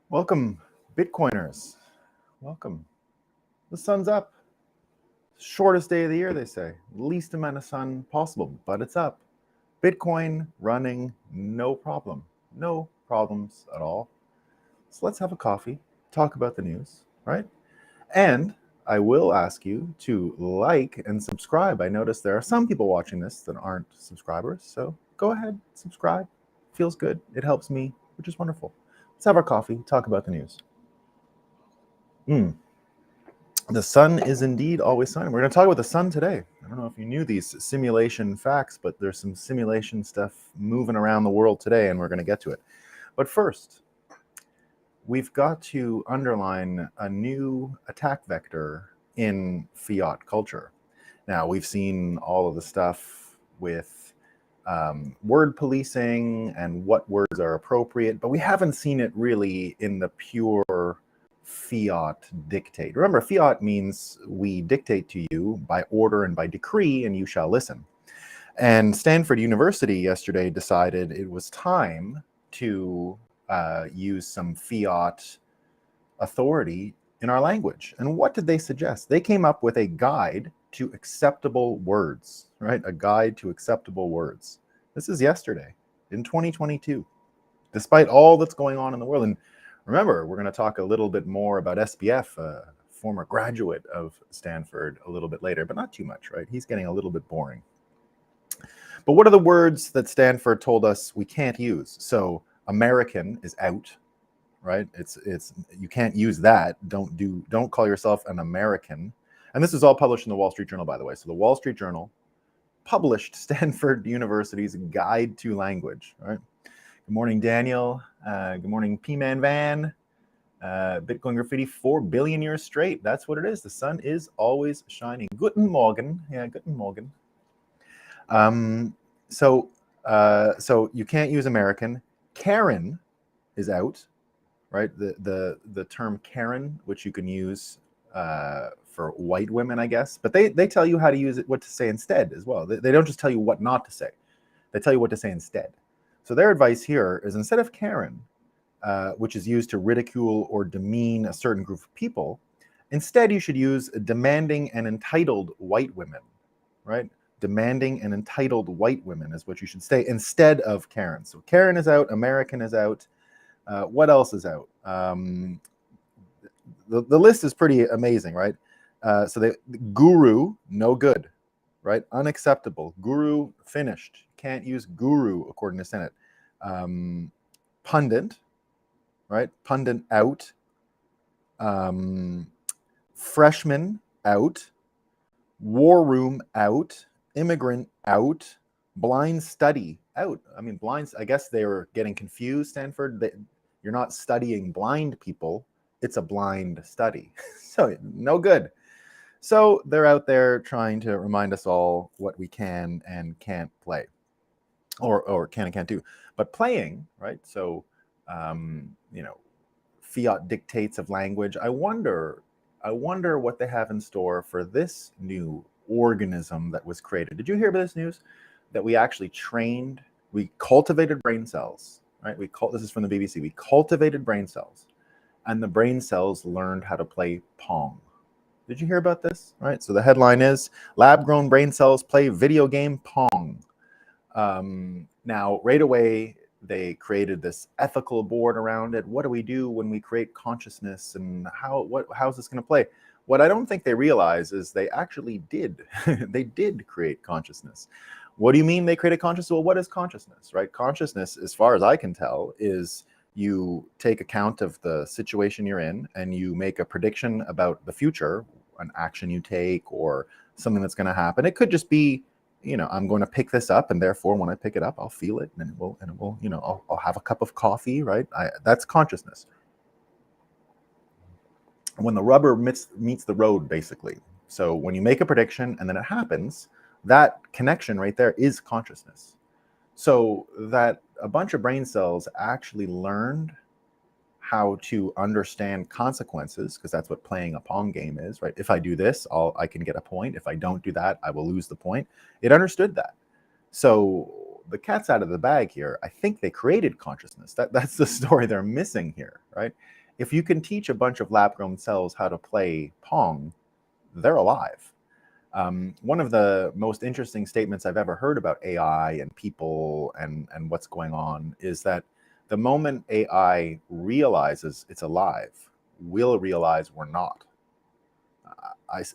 Welcome, Bitcoiners. Welcome. The sun's up. Shortest day of the year, they say. Least amount of sun possible, but it's up. Bitcoin running, no problem. No problems at all. So let's have a coffee, talk about the news, right? And I will ask you to like and subscribe. I noticed there are some people watching this that aren't subscribers, so go ahead, subscribe. Feels good. It helps me, which is wonderful. Let's have our coffee, talk about the news. The sun is indeed always shining. We're going to talk about the sun today. I don't know if you knew these simulation facts, but there's some simulation stuff moving around the world today, and we're going to get to it. But first, we've got to underline a new attack vector in fiat culture. Now, we've seen all of the stuff with word policing and what words are appropriate, but we haven't seen it really in the pure fiat dictate. Remember, fiat means we dictate to you by order and by decree, and you shall listen. And Stanford University yesterday decided it was time to use some fiat authority in our language. And what did they suggest? They came up with a guide to acceptable words, right? A guide to acceptable words. This is yesterday in 2022, despite all that's going on in the world. And remember, we're going to talk a little bit more about SBF, a former graduate of Stanford, a little bit later, but not too much, right? He's getting a little bit boring. But what are the words that Stanford told us we can't use? So American is out, right? It's you can't use that. Don't call yourself an American. And this is all published in the Wall Street Journal, by the way. So the Wall Street Journal published Stanford University's Guide to Language, right? Good morning, Daniel. Good morning, P-Man Van. Bitcoin Graffiti, 4 billion years straight. That's what it is. The sun is always shining. Guten Morgen. Yeah, guten Morgen. So you can't use American. Karen is out, right? The term Karen, which you can use for white women, I guess. But they tell you how to use it, what to say instead as well. They don't just tell you what not to say. They tell you what to say instead. So their advice here is instead of Karen, which is used to ridicule or demean a certain group of people, instead you should use demanding and entitled white women, right? Demanding and entitled white women is what you should say instead of Karen. So Karen is out, American is out. What else is out? The list is pretty amazing, right? So guru, no good, right? Unacceptable. Guru, finished. Can't use guru according to Senate. Pundit, right? Pundit out. Freshman out. War room out. Immigrant out. Blind study out. I mean, blinds, I guess they were getting confused, Stanford. You're not studying blind people. It's a blind study. So no good. So they're out there trying to remind us all what we can and can't play, or can and can't do. But playing, right? So, fiat dictates of language. I wonder what they have in store for this new organism that was created. Did you hear about this news? That we cultivated brain cells, right? This is from the BBC. We cultivated brain cells, and the brain cells learned how to play Pong. Did you hear about this? Right. So the headline is lab-grown brain cells play video game Pong. Now, right away, they created this ethical board around it. What do we do when we create consciousness, and how's this going to play? What I don't think they realize is they actually did. They did create consciousness. What do you mean they created consciousness? Well, what is consciousness, right? Consciousness, as far as I can tell, is you take account of the situation you're in and you make a prediction about the future, an action you take or something that's going to happen. It could just be, I'm going to pick this up, and therefore when I pick it up, I'll feel it, and it will, I'll have a cup of coffee, right? That's consciousness. When the rubber meets the road, basically. So when you make a prediction and then it happens, that connection right there is consciousness. So that a bunch of brain cells actually learned how to understand consequences, because that's what playing a Pong game is, right? If I do this, I can get a point. If I don't do that, I will lose the point. It understood that. So the cat's out of the bag here. I think they created consciousness. That's the story they're missing here, right? If you can teach a bunch of lab-grown cells how to play Pong, they're alive. One of the most interesting statements I've ever heard about AI and people and what's going on is that the moment AI realizes it's alive, we'll realize we're not.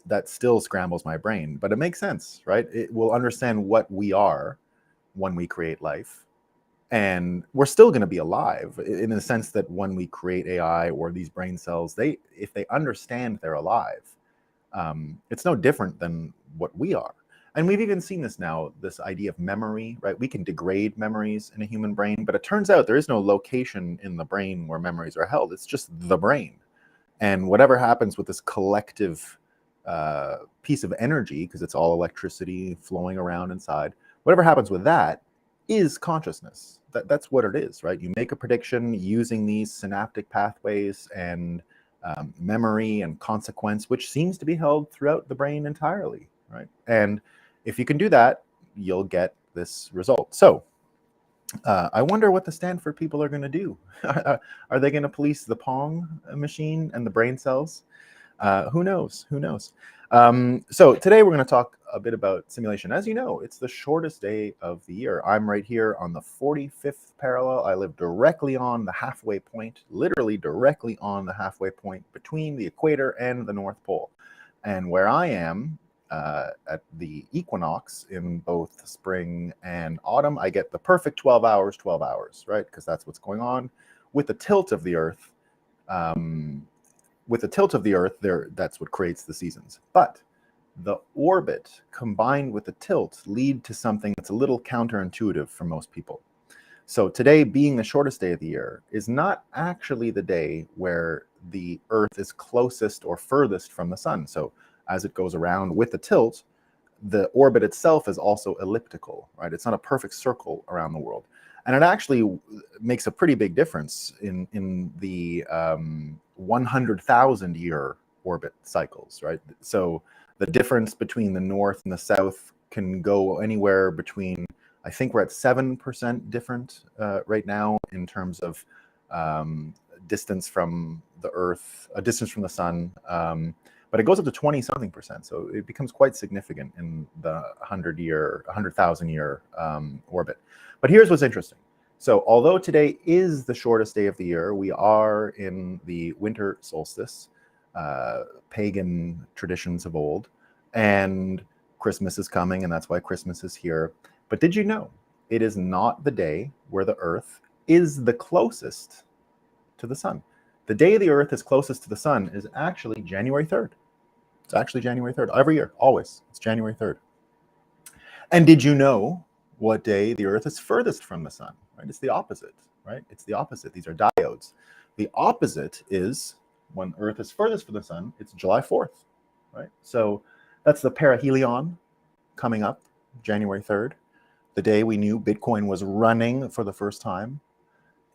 That still scrambles my brain, but it makes sense, right? It will understand what we are when we create life, and we're still going to be alive in the sense that when we create AI or these brain cells, if they understand they're alive, it's no different than what we are. And we've even seen this now, this idea of memory, right? We can degrade memories in a human brain, but it turns out there is no location in the brain where memories are held. It's just the brain. And whatever happens with this collective piece of energy, because it's all electricity flowing around inside, whatever happens with that is consciousness. That's what it is, right? You make a prediction using these synaptic pathways and memory and consequence, which seems to be held throughout the brain entirely, right? And if you can do that, you'll get this result. So I wonder what the Stanford people are going to do. Are they going to police the Pong machine and the brain cells? Who knows? Who knows? So today we're going to talk a bit about simulation. As you know, it's the shortest day of the year. I'm right here on the 45th parallel. I live directly on the halfway point, literally directly on the halfway point between the equator and the North Pole. And where I am at the equinox in both spring and autumn, I get the perfect 12 hours, right? Because that's what's going on with the tilt of the Earth. With the tilt of the Earth, that's what creates the seasons. But the orbit combined with the tilt lead to something that's a little counterintuitive for most people. So today, being the shortest day of the year, is not actually the day where the Earth is closest or furthest from the sun. So as it goes around with the tilt, the orbit itself is also elliptical, right? It's not a perfect circle around the world. And it actually makes a pretty big difference in the 100,000 year orbit cycles, right? So the difference between the north and the south can go anywhere between, I think we're at 7% different right now in terms of distance from the Earth, distance from the sun. But it goes up to 20-something%. So it becomes quite significant in the 100,000 year orbit. But here's what's interesting. So although today is the shortest day of the year, we are in the winter solstice, pagan traditions of old, and Christmas is coming, and that's why Christmas is here. But did you know it is not the day where the Earth is the closest to the sun? The day the Earth is closest to the sun is actually January 3rd. It's actually January 3rd. Every year, always. It's January 3rd. And did you know what day the Earth is furthest from the sun? Right? It's the opposite, right? It's the opposite. These are diodes. The opposite is when Earth is furthest from the sun, it's July 4th, right? So that's the perihelion coming up, January 3rd, the day we knew Bitcoin was running for the first time.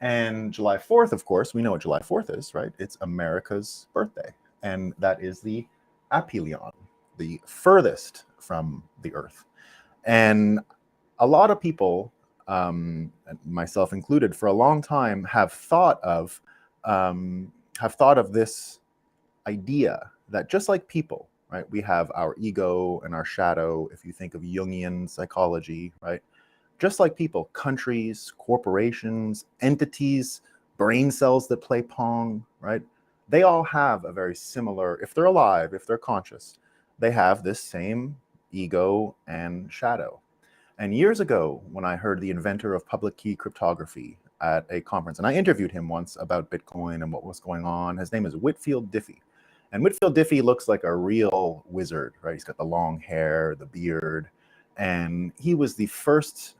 And July 4th, of course, we know what July 4th is, right? It's America's birthday. And that is the aphelion, the furthest from the Earth. And a lot of people, myself included, for a long time have thought of this idea that just like people, right, we have our ego and our shadow. If you think of Jungian psychology, right, just like people, countries, corporations, entities, brain cells that play Pong, right, they all have a very similar, if they're alive, if they're conscious, they have this same ego and shadow. And years ago, when I heard the inventor of public key cryptography at a conference, and I interviewed him once about Bitcoin and what was going on. His name is Whitfield Diffie. And Whitfield Diffie looks like a real wizard, right? He's got the long hair, the beard, and he was the first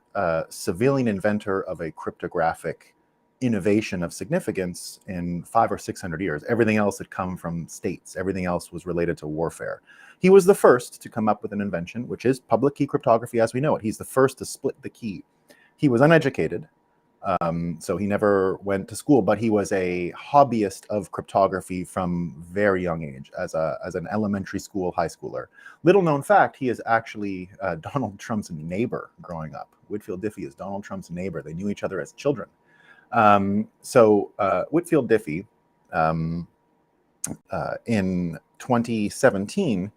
civilian inventor of a cryptographic innovation of significance in 500 or 600 years. Everything else had come from states. Everything else was related to warfare. He was the first to come up with an invention, which is public key cryptography as we know it. He's the first to split the key. He was uneducated, So he never went to school, but he was a hobbyist of cryptography from very young age, as an elementary school high schooler. Little known fact, he is actually Donald Trump's neighbor growing up. Whitfield Diffie is Donald Trump's neighbor. They knew each other as children. Whitfield Diffie, in 2017,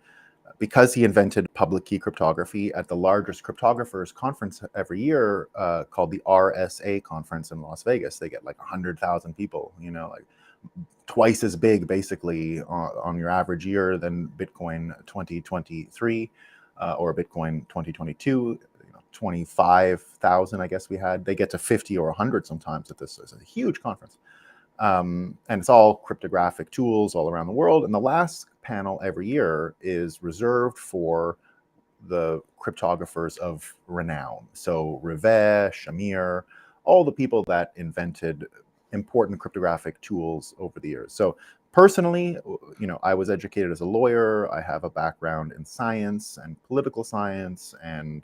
because he invented public key cryptography at the largest cryptographers conference every year, called the RSA conference in Las Vegas. They get like 100,000 people, like twice as big basically on your average year than Bitcoin 2023 or Bitcoin 2022. 25,000, I guess we had. They get to 50 or 100 sometimes at this. It's a huge conference. And it's all cryptographic tools all around the world. And the last panel every year is reserved for the cryptographers of renown. So Rivet, Shamir, all the people that invented important cryptographic tools over the years. So personally, I was educated as a lawyer. I have a background in science and political science and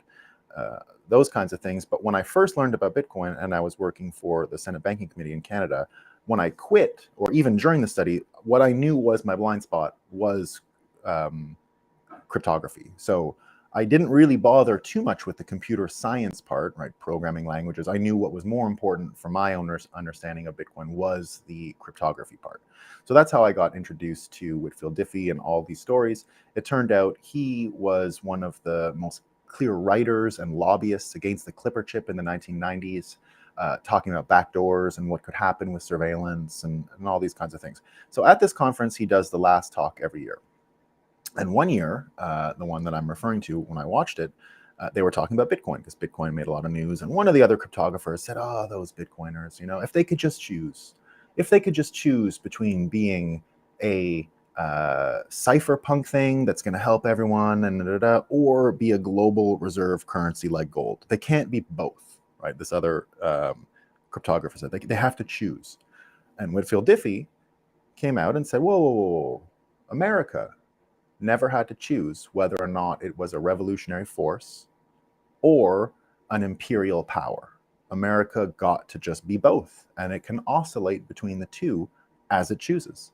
those kinds of things. But when I first learned about Bitcoin and I was working for the Senate Banking Committee in Canada, when I quit, or even during the study, what I knew was my blind spot was cryptography. So I didn't really bother too much with the computer science part, right? Programming languages. I knew what was more important for my owner's understanding of Bitcoin was the cryptography part. So that's how I got introduced to Whitfield Diffie and all these stories. It turned out he was one of the most clear writers and lobbyists against the Clipper chip in the 1990s. Talking about backdoors and what could happen with surveillance and all these kinds of things. So at this conference, he does the last talk every year. And one year, the one that I'm referring to when I watched it, they were talking about Bitcoin because Bitcoin made a lot of news. And one of the other cryptographers said, oh, those Bitcoiners, if they could just choose between being a cypherpunk thing that's going to help everyone or be a global reserve currency like gold. They can't be both. Right, this other cryptographer said they have to choose. And Whitfield Diffie came out and said, whoa, America never had to choose whether or not it was a revolutionary force or an imperial power. America got to just be both, and it can oscillate between the two as it chooses.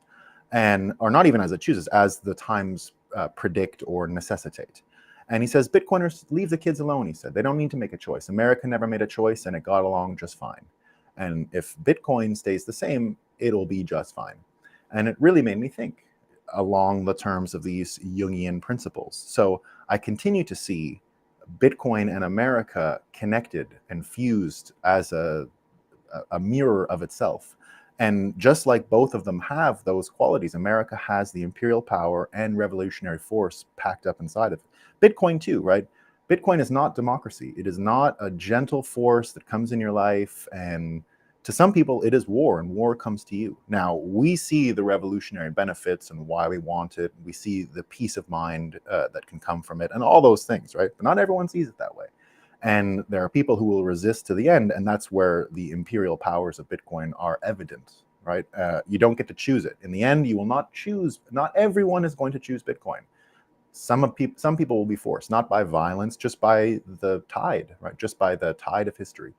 Or not even as it chooses, as the times predict or necessitate. And he says, Bitcoiners, leave the kids alone, he said. They don't need to make a choice. America never made a choice, and it got along just fine. And if Bitcoin stays the same, it'll be just fine. And it really made me think along the terms of these Jungian principles. So I continue to see Bitcoin and America connected and fused as a mirror of itself. And just like both of them have those qualities, America has the imperial power and revolutionary force packed up inside of it. Bitcoin too, right? Bitcoin is not democracy. It is not a gentle force that comes in your life. And to some people, it is war, and war comes to you. Now, we see the revolutionary benefits and why we want it. We see the peace of mind that can come from it and all those things, right? But not everyone sees it that way. And there are people who will resist to the end, and that's where the imperial powers of Bitcoin are evident, right? You don't get to choose it. In the end, you will not choose. Not everyone is going to choose Bitcoin. Some people will be forced, not by violence, just by the tide, right? Just by the tide of history.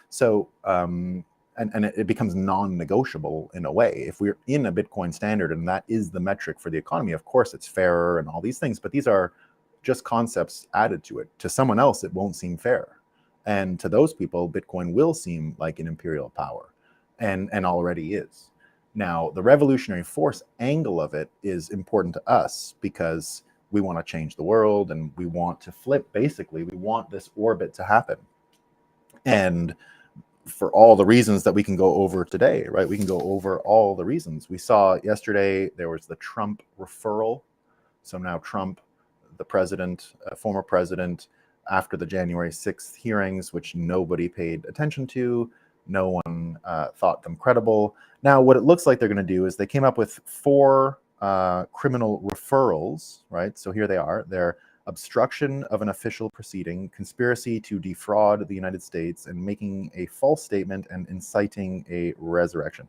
So, and it becomes non-negotiable in a way. If we're in a Bitcoin standard and that is the metric for the economy, of course it's fairer and all these things, but these are just concepts added to it. To someone else, it won't seem fair. And to those people, Bitcoin will seem like an imperial power and already is. Now, the revolutionary force angle of it is important to us because we want to change the world and we want to flip, basically, we want this orbit to happen. And for all the reasons that we can go over today, right? We can go over all the reasons. We saw yesterday there was the Trump referral. So now Trump, the president, former president, after the January 6th hearings, which nobody paid attention to, no one thought them credible. Now, what it looks like they're going to do is they came up with 4 criminal referrals, right? So here they are. They're obstruction of an official proceeding, conspiracy to defraud the United States, and making a false statement and inciting a resurrection.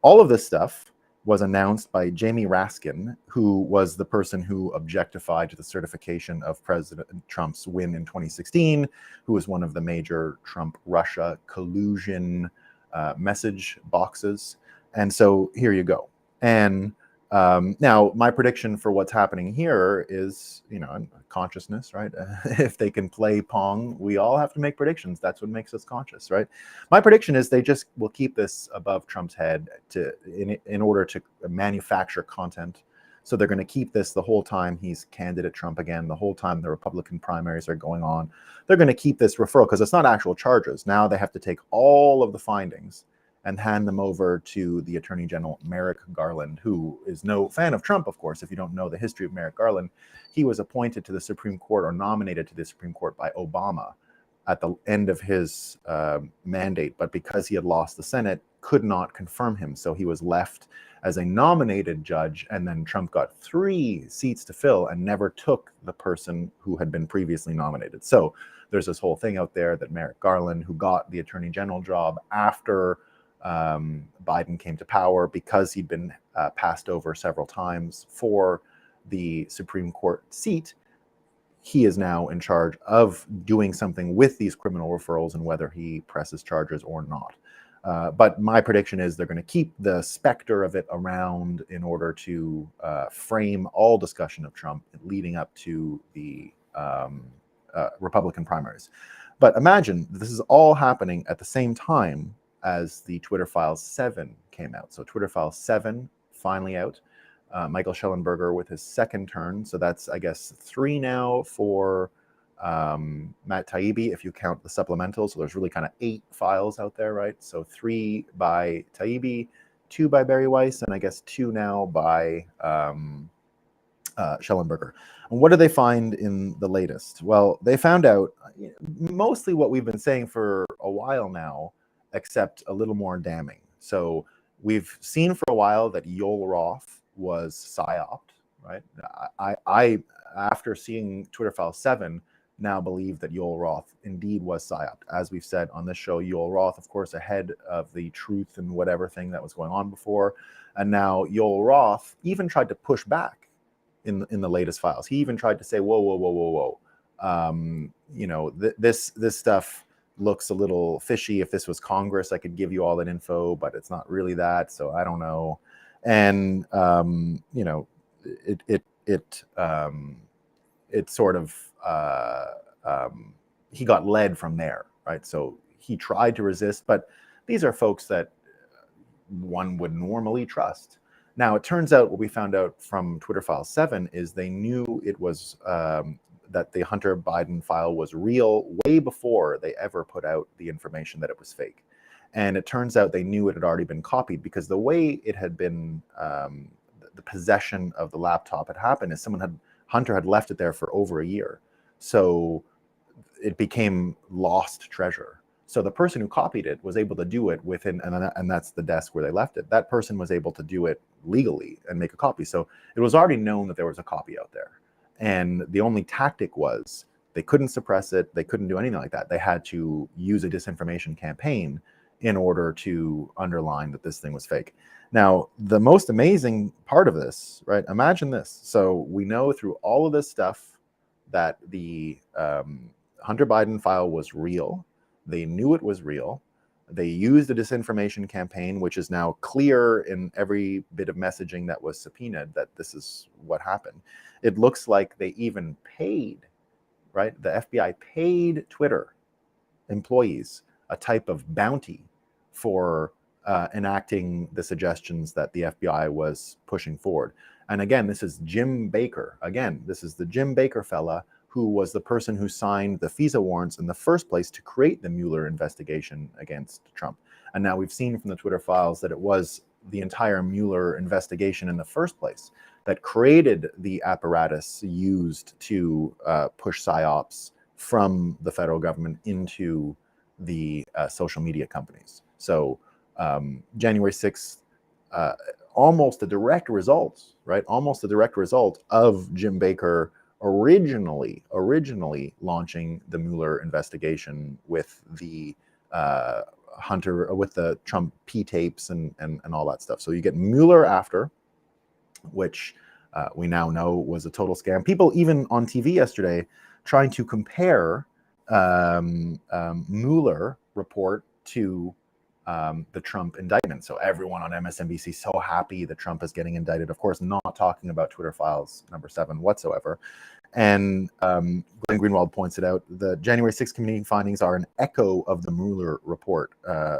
All of this stuff was announced by Jamie Raskin, who was the person who objectified to the certification of President Trump's win in 2016, who was one of the major Trump-Russia collusion message boxes. And so here you go. And now my prediction for what's happening here is, consciousness, right? If they can play Pong, we all have to make predictions. That's what makes us conscious, right? My prediction is they just will keep this above Trump's head in order to manufacture content. So they're going to keep this the whole time he's candidate Trump again, the whole time the Republican primaries are going on. They're going to keep this referral because it's not actual charges. Now they have to take all of the findings and hand them over to the Attorney General, Merrick Garland, who is no fan of Trump, of course. If you don't know the history of Merrick Garland, he was appointed to the Supreme Court or nominated to the Supreme Court by Obama at the end of his mandate. But because he had lost the Senate, could not confirm him. So he was left as a nominated judge, and then Trump got 3 seats to fill and never took the person who had been previously nominated. So there's this whole thing out there that Merrick Garland, who got the Attorney General job after Biden came to power, because he'd been passed over several times for the Supreme Court seat, he is now in charge of doing something with these criminal referrals and whether he presses charges or not. But my prediction is they're going to keep the specter of it around in order to frame all discussion of Trump leading up to the Republican primaries. But imagine this is all happening at the same time as the Twitter Files 7 came out. So Twitter Files 7 finally out. Michael Schellenberger with his second turn. So that's, I guess, 3 now for Matt Taibbi, if you count the supplementals. So there's really kind of 8 files out there, right? So 3 by Taibbi, 2 by Barry Weiss, and I guess 2 now by Schellenberger. And what did they find in the latest? Well, they found out mostly what we've been saying for a while now, except a little more damning. So we've seen for a while that Yoel Roth was psyoped, right? I after seeing Twitter File 7, now believe that Yoel Roth indeed was psyoped. As we've said on this show, Yoel Roth, of course, ahead of the truth and whatever thing that was going on before. And now Yoel Roth even tried to push back in the latest files. He even tried to say, whoa. This stuff looks a little fishy. If this was Congress, I could give you all that info, but it's not really that, so I don't know. And it sort of he got led from there, right? So he tried to resist, but these are folks that one would normally trust. Now, it turns out what we found out from Twitter File 7 is they knew it was that the Hunter Biden file was real way before they ever put out the information that it was fake. And it turns out they knew it had already been copied, because the way it had been, the possession of the laptop had happened is Hunter had left it there for over a year. So it became lost treasure. So the person who copied it was able to do it within, and that's the desk where they left it. That person was able to do it legally and make a copy. So it was already known that there was a copy out there. And the only tactic was they couldn't suppress it. They couldn't do anything like that. They had to use a disinformation campaign in order to underline that this thing was fake. Now, the most amazing part of this, right? Imagine this. So we know through all of this stuff that the Hunter Biden file was real. They knew it was real. They used a disinformation campaign, which is now clear in every bit of messaging that was subpoenaed that this is what happened. It looks like they even paid, right? The FBI paid Twitter employees a type of bounty for enacting the suggestions that the FBI was pushing forward. And again, this is Jim Baker. Again, this is the Jim Baker fella who was the person who signed the FISA warrants in the first place to create the Mueller investigation against Trump. And now we've seen from the Twitter files that it was the entire Mueller investigation in the first place that created the apparatus used to push psyops from the federal government into the social media companies. So January 6th, almost a direct result, right? Almost a direct result of Jim Baker originally launching the Mueller investigation with the Hunter with the Trump P tapes and all that stuff. So you get Mueller after, which we now know was a total scam. People even on TV yesterday trying to compare Mueller report to the Trump indictment. So everyone on MSNBC so happy that Trump is getting indicted. Of course, not talking about Twitter Files number 7 whatsoever. And Glenn Greenwald points it out, the January 6th committee findings are an echo of the Mueller report,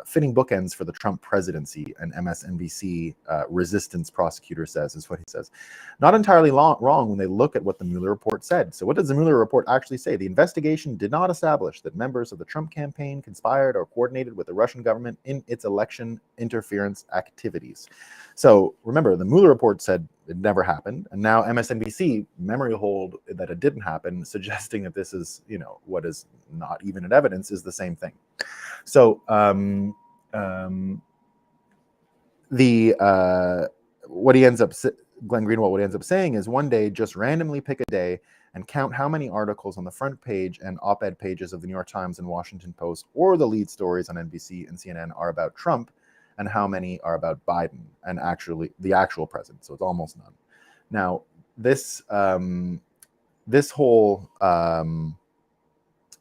fitting bookends for the Trump presidency, an MSNBC resistance prosecutor says, is what he says. Not entirely wrong when they look at what the Mueller report said. So what does the Mueller report actually say? The investigation did not establish that members of the Trump campaign conspired or coordinated with the Russian government in its election interference activities. So remember, the Mueller report said it never happened, and now MSNBC memory hold that it didn't happen, suggesting that this is, what is not even an evidence is the same thing. So what he ends up, Glenn Greenwald, what he ends up saying is one day just randomly pick a day and count how many articles on the front page and op-ed pages of the New York Times and Washington Post or the lead stories on NBC and CNN are about Trump, and how many are about Biden and actually the actual president. So it's almost none. Now, this whole Hunter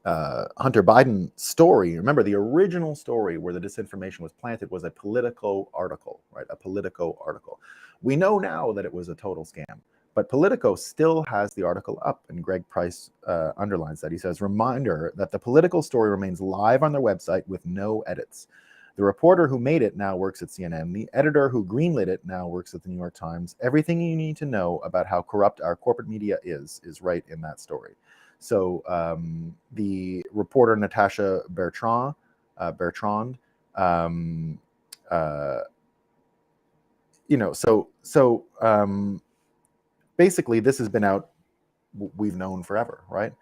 Biden story, remember the original story where the disinformation was planted was a Politico article, right? A Politico article. We know now that it was a total scam, but Politico still has the article up, and Greg Price underlines that. He says, reminder that the Politico story remains live on their website with no edits. The reporter who made it now works at CNN. The editor who greenlit it now works at the New York Times. Everything you need to know about how corrupt our corporate media is right in that story. So the reporter Natasha Bertrand, basically this has been out, we've known forever, right?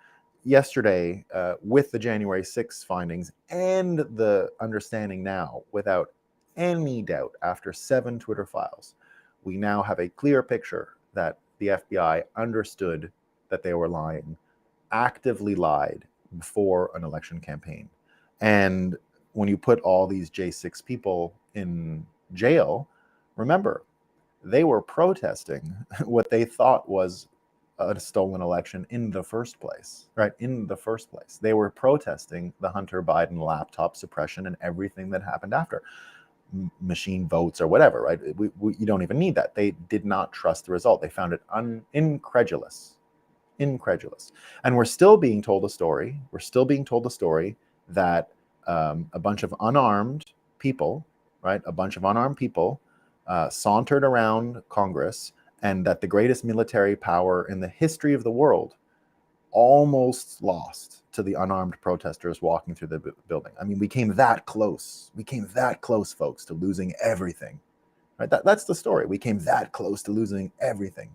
Yesterday, with the January 6th findings and the understanding now, without any doubt, after 7 Twitter files, we now have a clear picture that the FBI understood that they were lying, actively lied before an election campaign. And when you put all these J6 people in jail, remember, they were protesting what they thought was a stolen election in the first place, right? In the first place. They were protesting the Hunter Biden laptop suppression and everything that happened after. Machine votes or whatever, right? You don't even need that. They did not trust the result. They found it incredulous. And we're still being told a story. We're still being told the story that a bunch of unarmed people, right? A bunch of unarmed people sauntered around Congress, and that the greatest military power in the history of the world almost lost to the unarmed protesters walking through the building. I mean, we came that close. We came that close, folks, to losing everything. Right? That's the story. We came that close to losing everything.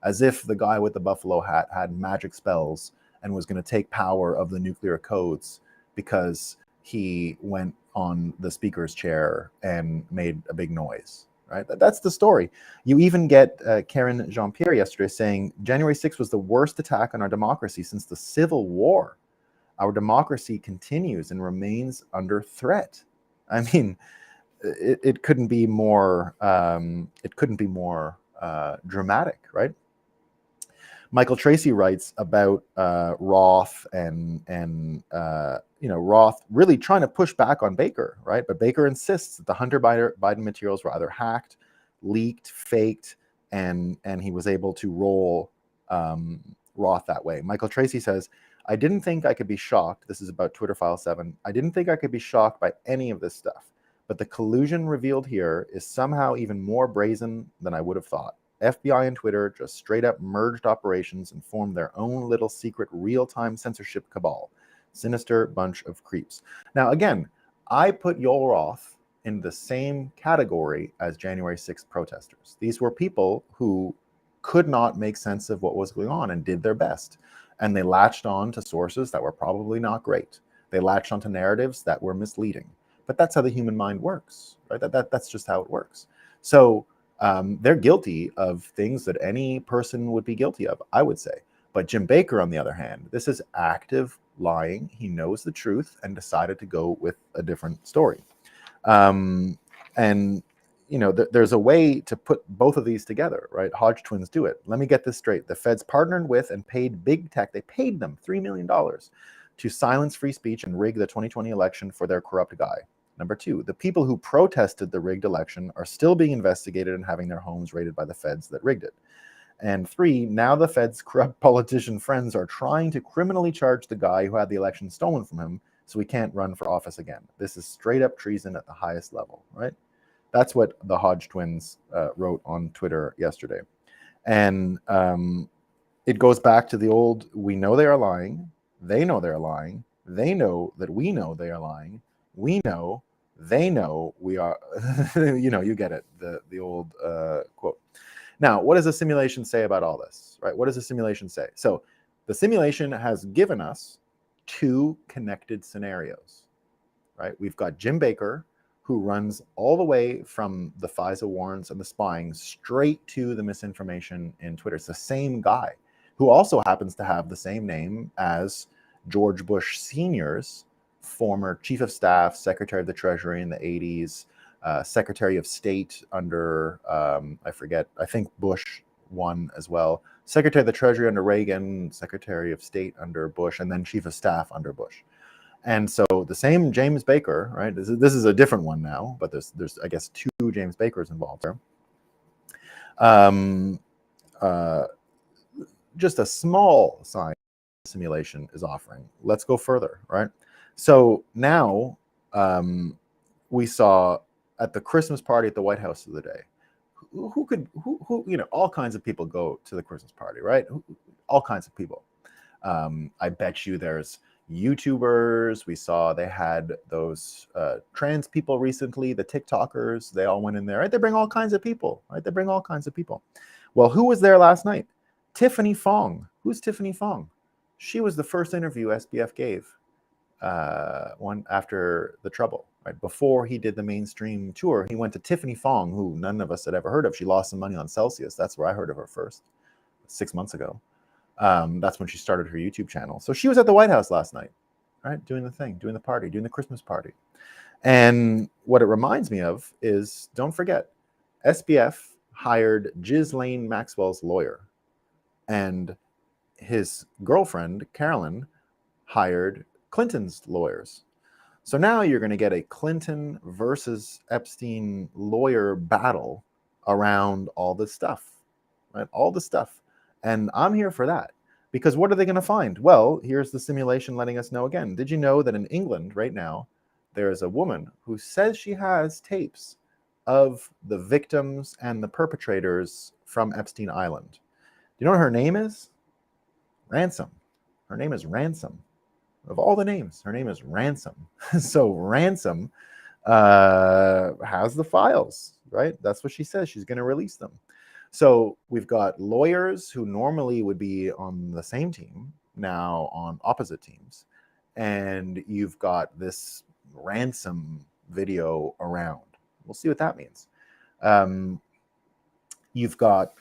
As if the guy with the buffalo hat had magic spells and was going to take power of the nuclear codes because he went on the speaker's chair and made a big noise. Right? That's the story. You even get Karen Jean-Pierre yesterday saying January 6th was the worst attack on our democracy since the Civil War. Our democracy continues and remains under threat. I mean, it couldn't be more. It couldn't be more dramatic, right? Michael Tracy writes about Roth and Roth really trying to push back on Baker, right? But Baker insists that the Hunter Biden materials were either hacked, leaked, faked, and he was able to roll Roth that way. Michael Tracy says, I didn't think I could be shocked. This is about Twitter File 7. I didn't think I could be shocked by any of this stuff. But the collusion revealed here is somehow even more brazen than I would have thought. FBI and Twitter just straight up merged operations and formed their own little secret real-time censorship cabal. Sinister bunch of creeps. Now, again, I put Yoel Roth in the same category as January 6th protesters. These were people who could not make sense of what was going on and did their best. And they latched on to sources that were probably not great. They latched onto narratives that were misleading. But that's how the human mind works, right? That's just how it works. So they're guilty of things that any person would be guilty of, I would say. But Jim Baker, on the other hand, this is active lying. He knows the truth and decided to go with a different story. And there's a way to put both of these together, right? Hodge twins do it. Let me get this straight. The feds partnered with and paid big tech. They paid them $3 million to silence free speech and rig the 2020 election for their corrupt guy. Number two, the people who protested the rigged election are still being investigated and having their homes raided by the feds that rigged it. And three, now the feds' corrupt politician friends are trying to criminally charge the guy who had the election stolen from him so he can't run for office again. This is straight up treason at the highest level, right? That's what the Hodge twins wrote on Twitter yesterday. And it goes back to the old, we know they are lying. They know they're lying. They know that we know they are lying. We know, they know we are, you get it, the old quote. Now, what does the simulation say about all this, right? What does the simulation say? So the simulation has given us two connected scenarios, right? We've got Jim Baker, who runs all the way from the FISA warrants and the spying straight to the misinformation in Twitter. It's the same guy who also happens to have the same name as George Bush Sr.'s former chief of staff, secretary of the Treasury in the 80s, secretary of state under, I think Bush won as well, secretary of the Treasury under Reagan, secretary of state under Bush, and then chief of staff under Bush. And so the same James Baker, right? This is a different one now, but there's I guess two James Bakers involved there. Just a small sign simulation is offering. Let's go further, right? So now we saw at the Christmas party at the White House the other day, who all kinds of people go to the Christmas party, right? All kinds of people. I bet you there's YouTubers. We saw they had those trans people recently, the TikTokers. They all went in there, right? They bring all kinds of people, right? They bring all kinds of people. Well, who was there last night? Tiffany Fong. Who's Tiffany Fong? She was the first interview SBF gave one after the trouble, right? Before he did the mainstream tour, he went to Tiffany Fong, who none of us had ever heard of. She lost some money on Celsius. That's where I heard of her first, 6 months ago. That's when she started her YouTube channel. So she was at the White House last night, right? Doing the thing, doing the party, doing the Christmas party. And what it reminds me of is, don't forget, SBF hired Ghislaine Maxwell's lawyer, and his girlfriend, Carolyn, hired Clinton's lawyers. So now you're going to get a Clinton versus Epstein lawyer battle around all this stuff, right? All the stuff. And I'm here for that, because what are they going to find? Well, here's the simulation letting us know again. Did you know that in England right now, there is a woman who says she has tapes of the victims and the perpetrators from Epstein Island? Do you know what her name is? Ransom. Her name is Ransom. Of all the names, her name is Ransom. So Ransom has the files, right? That's what she says. She's going to release them. So we've got lawyers who normally would be on the same team, now on opposite teams. And you've got this Ransom video around. We'll see what that means. You've got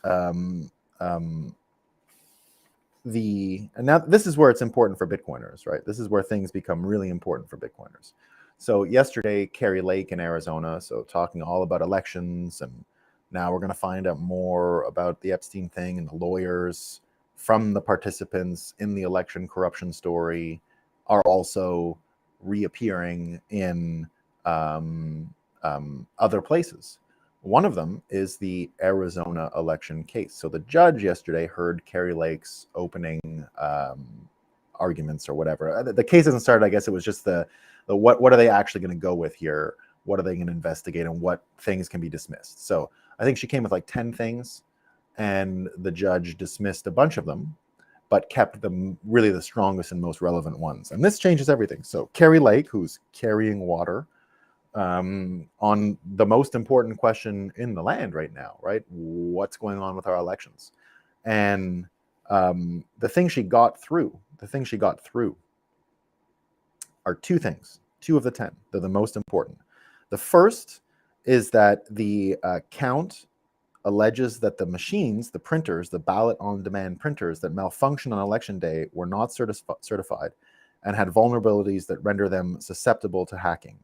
and now this is where it's important for Bitcoiners, right? This is where things become really important for Bitcoiners. So yesterday, Kari Lake in Arizona, so talking all about elections, and now we're going to find out more about the Epstein thing and the lawyers from the participants in the election corruption story are also reappearing in other places. One of them is the Arizona election case. So the judge yesterday heard Kari Lake's opening arguments or whatever. The case hasn't started. I guess it was just the what are they actually going to go with here? What are they going to investigate, and what things can be dismissed? So I think she came with like 10 things, and the judge dismissed a bunch of them, but kept them really the strongest and most relevant ones. And this changes everything. So Kari Lake, who's carrying water on the most important question in the land right now, right? What's going on with our elections? And the thing she got through are two things, 2 of the 10. They're the most important. The first is that the count alleges that the machines, the printers, the ballot-on-demand printers that malfunction on election day were not certified and had vulnerabilities that render them susceptible to hacking.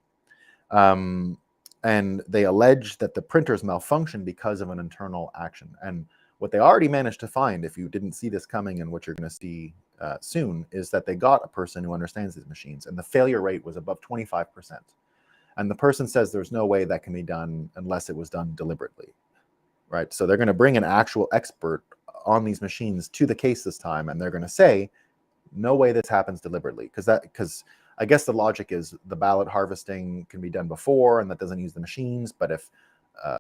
and they allege that the printers malfunctioned because of an internal action. And what they already managed to find, if you didn't see this coming and what you're going to see soon, is that they got a person who understands these machines, and the failure rate was above 25%. And the person says there's no way that can be done unless it was done deliberately, right? So they're going to bring an actual expert on these machines to the case this time, and they're going to say, no way this happens deliberately, because I guess the logic is the ballot harvesting can be done before, and that doesn't use the machines. But if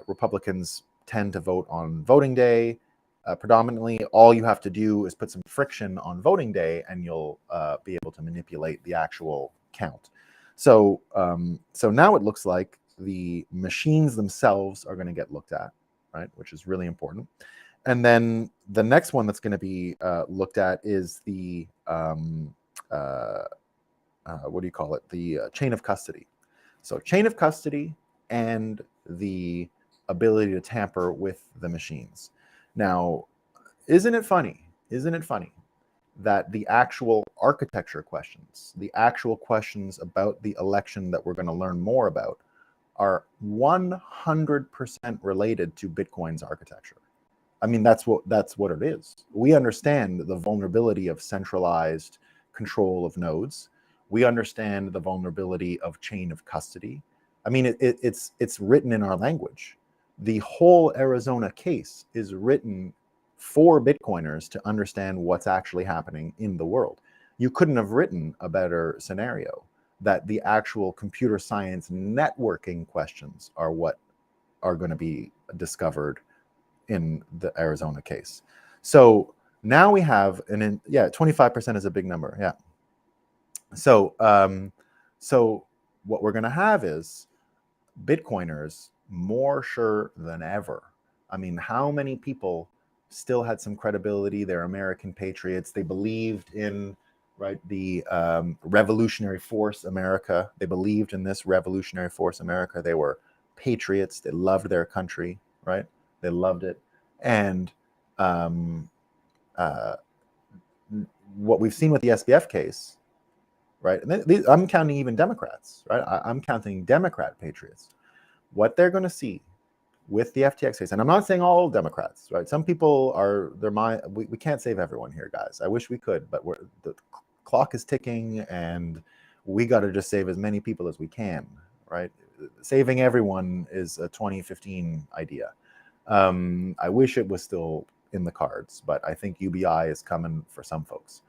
Republicans tend to vote on voting day predominantly, all you have to do is put some friction on voting day, and you'll be able to manipulate the actual count. So now it looks like the machines themselves are going to get looked at, right, which is really important. And then the next one that's going to be looked at is the what do you call it? The chain of custody. So chain of custody and the ability to tamper with the machines. Now, isn't it funny? Isn't it funny that the actual architecture questions, the actual questions about the election that we're going to learn more about, are 100% related to Bitcoin's architecture? I mean, that's what it is. We understand the vulnerability of centralized control of nodes. We understand the vulnerability of chain of custody. I mean, it's written in our language. The whole Arizona case is written for Bitcoiners to understand what's actually happening in the world. You couldn't have written a better scenario, that the actual computer science networking questions are what are going to be discovered in the Arizona case. So now we have 25% is a big number. Yeah. So what we're going to have is Bitcoiners more sure than ever. I mean, how many people still had some credibility? They're American patriots. They believed in, right, the revolutionary force America. They believed in this revolutionary force America. They were patriots. They loved their country, right? They loved it. And what we've seen with the SBF case, right? And I'm counting even Democrats, right? I'm counting Democrat patriots. What they're going to see with the FTX case, and I'm not saying all Democrats, right? Some people are, we can't save everyone here, guys. I wish we could, but the clock is ticking, and we got to just save as many people as we can, right? Saving everyone is a 2015 idea. I wish it was still in the cards, but I think UBI is coming for some folks.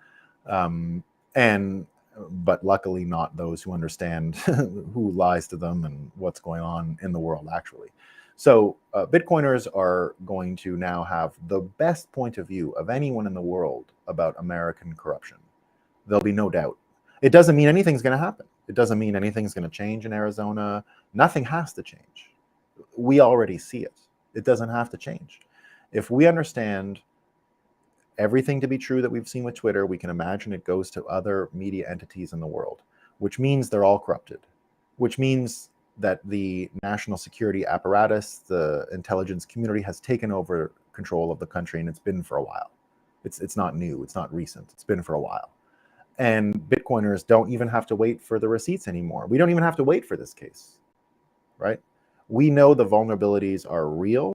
But luckily not those who understand who lies to them and what's going on in the world actually. So Bitcoiners are going to now have the best point of view of anyone in the world about American corruption. There'll be no doubt. It doesn't mean anything's going to happen. It doesn't mean anything's going to change in Arizona. Nothing has to change. We already see it. It doesn't have to change. If we understand everything to be true that we've seen with Twitter, we can imagine it goes to other media entities in the world, which means they're all corrupted, which means that the national security apparatus, the intelligence community, has taken over control of the country, and it's been for a while. It's not new, it's not recent, it's been for a while. And Bitcoiners don't even have to wait for the receipts anymore. We don't even have to wait for this case, right? We know the vulnerabilities are real,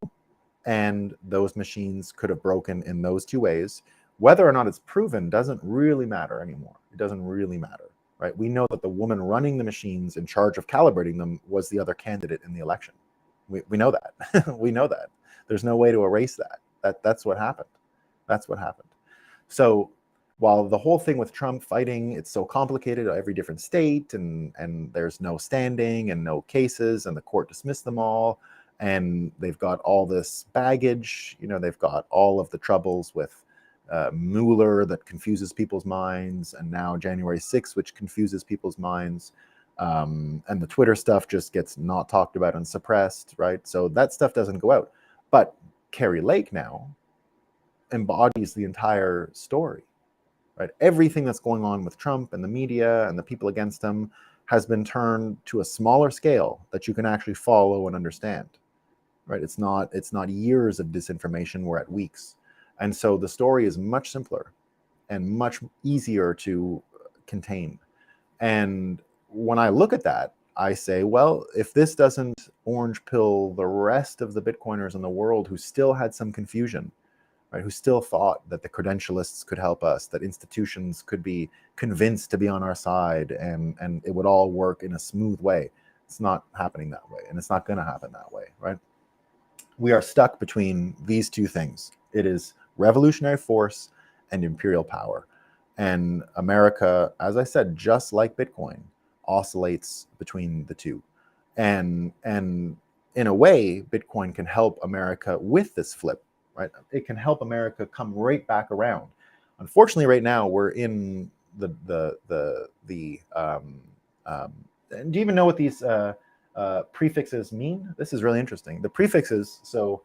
and those machines could have broken in those two ways. Whether or not it's proven doesn't really matter anymore. It doesn't really matter, right? We know that the woman running the machines in charge of calibrating them was the other candidate in the election. We know that. We know that. There's no way to erase that. That's what happened. That's what happened. So while the whole thing with Trump fighting, it's so complicated at every different state, and there's no standing and no cases, and the court dismissed them all, and they've got all this baggage, they've got all of the troubles with Mueller that confuses people's minds, and now January 6th, which confuses people's minds, and the Twitter stuff just gets not talked about and suppressed, right? So that stuff doesn't go out. But Kari Lake now embodies the entire story, right? Everything that's going on with Trump and the media and the people against him has been turned to a smaller scale that you can actually follow and understand, right? It's not years of disinformation, we're at weeks. And so the story is much simpler and much easier to contain. And when I look at that, I say, well, if this doesn't orange pill the rest of the Bitcoiners in the world who still had some confusion, right? Who still thought that the credentialists could help us, that institutions could be convinced to be on our side, and it would all work in a smooth way. It's not happening that way, and it's not going to happen that way, right? We are stuck between these two things. It is revolutionary force and imperial power. And America, as I said, just like Bitcoin, oscillates between the two. And in a way, Bitcoin can help America with this flip, right? It can help America come right back around. Unfortunately, right now we're in the do you even know what these prefixes mean? This is really interesting. The prefixes, so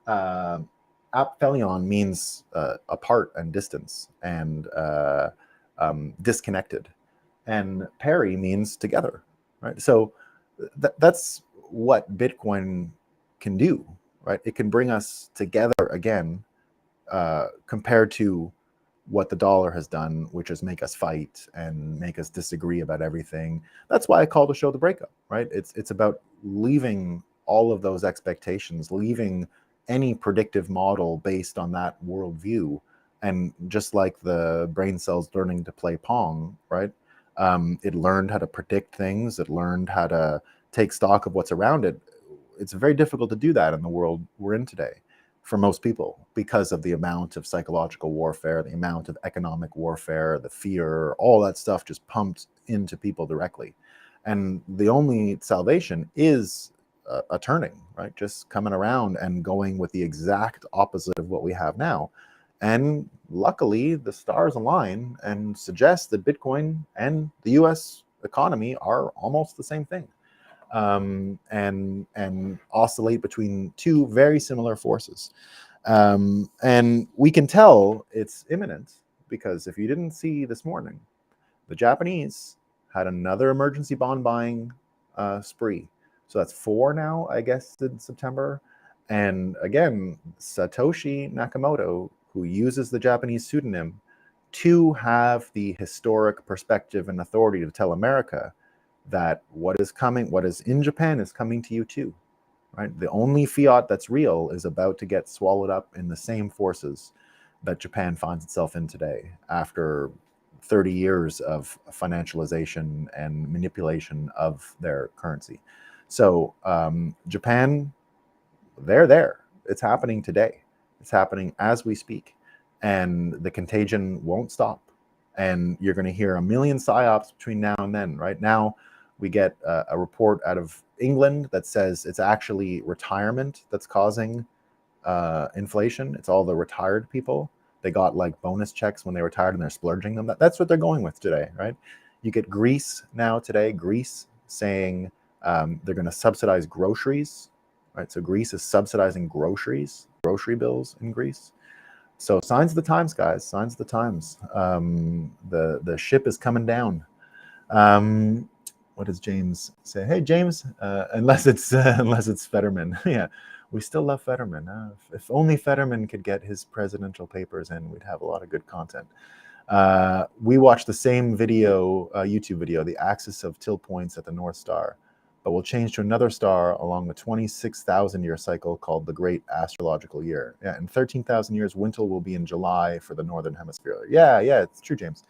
aphelion means apart and distance and disconnected, and peri means together, right? So that's what Bitcoin can do, right? It can bring us together again, compared to what the dollar has done, which is make us fight and make us disagree about everything. That's why I call the show The Breakup, right? It's about leaving all of those expectations, leaving any predictive model based on that worldview. And just like the brain cells learning to play Pong, right? It learned how to predict things. It learned how to take stock of what's around it. It's very difficult to do that in the world we're in today for most people, because of the amount of psychological warfare, the amount of economic warfare, the fear, all that stuff just pumped into people directly. And the only salvation is a turning, right? Just coming around and going with the exact opposite of what we have now. And luckily, the stars align and suggest that Bitcoin and the US economy are almost the same thing. And oscillate between two very similar forces. And we can tell it's imminent because if you didn't see this morning, the Japanese had another emergency bond buying spree. So that's 4 now, I guess, in September. And again, Satoshi Nakamoto, who uses the Japanese pseudonym to have the historic perspective and authority to tell America that what is coming, what is in Japan is coming to you too, right? The only fiat that's real is about to get swallowed up in the same forces that Japan finds itself in today after 30 years of financialization and manipulation of their currency. So Japan, they're there. It's happening today. It's happening as we speak. And the contagion won't stop. And you're going to hear a million psyops between now and then. Right now, we get a report out of England that says it's actually retirement that's causing inflation. It's all the retired people. They got like bonus checks when they retired and they're splurging them. That's what they're going with today, right? You get Greece now today. Greece saying they're going to subsidize groceries, right? So Greece is subsidizing groceries, grocery bills in Greece. So signs of the times, guys. Signs of the times. The ship is coming down. What does James say? Hey, James, unless it's Fetterman. Yeah, we still love Fetterman. If only Fetterman could get his presidential papers in, we'd have a lot of good content. We watched the same video, YouTube video, the axis of till points at the North Star, but we'll change to another star along the 26,000 year cycle called the Great Astrological Year. Yeah, in 13,000 years, winter will be in July for the Northern Hemisphere. Yeah, it's true, James.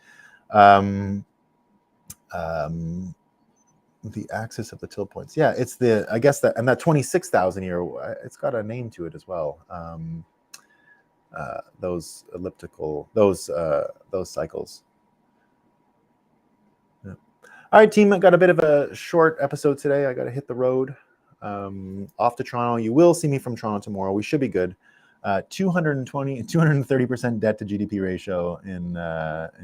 The axis of the till points. Yeah, it's the, I guess that, and that 26,000 year, it's got a name to it as well. Those elliptical, those cycles. Yeah. All right, team, I got a bit of a short episode today. I got to hit the road off to Toronto. You will see me from Toronto tomorrow. We should be good. 230% debt to GDP ratio in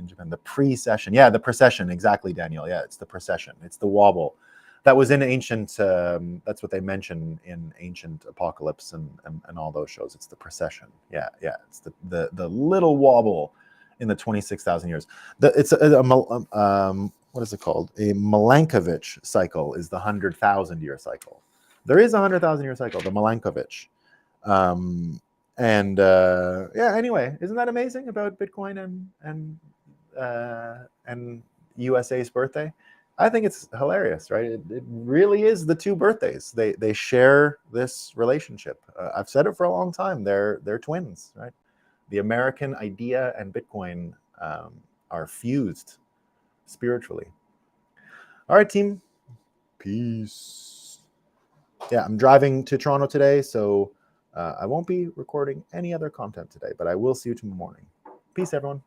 Japan. The pre-session, yeah, the precession, exactly, Daniel. Yeah, it's the precession. It's the wobble. That was in ancient. That's what they mention in ancient Apocalypse and all those shows. It's the precession. Yeah. It's the little wobble in the 26,000 years. It's what is it called? A Milankovitch cycle is the 100,000 year cycle. There is a 100,000 year cycle, the Milankovitch. Anyway, isn't that amazing about Bitcoin and USA's birthday? I think it's hilarious, right? It really is the two birthdays. They share this relationship. I've said it for a long time. They're twins, right? The American idea and Bitcoin are fused spiritually. All right, team. Peace. Yeah, I'm driving to Toronto today, so I won't be recording any other content today, but I will see you tomorrow morning. Peace, everyone.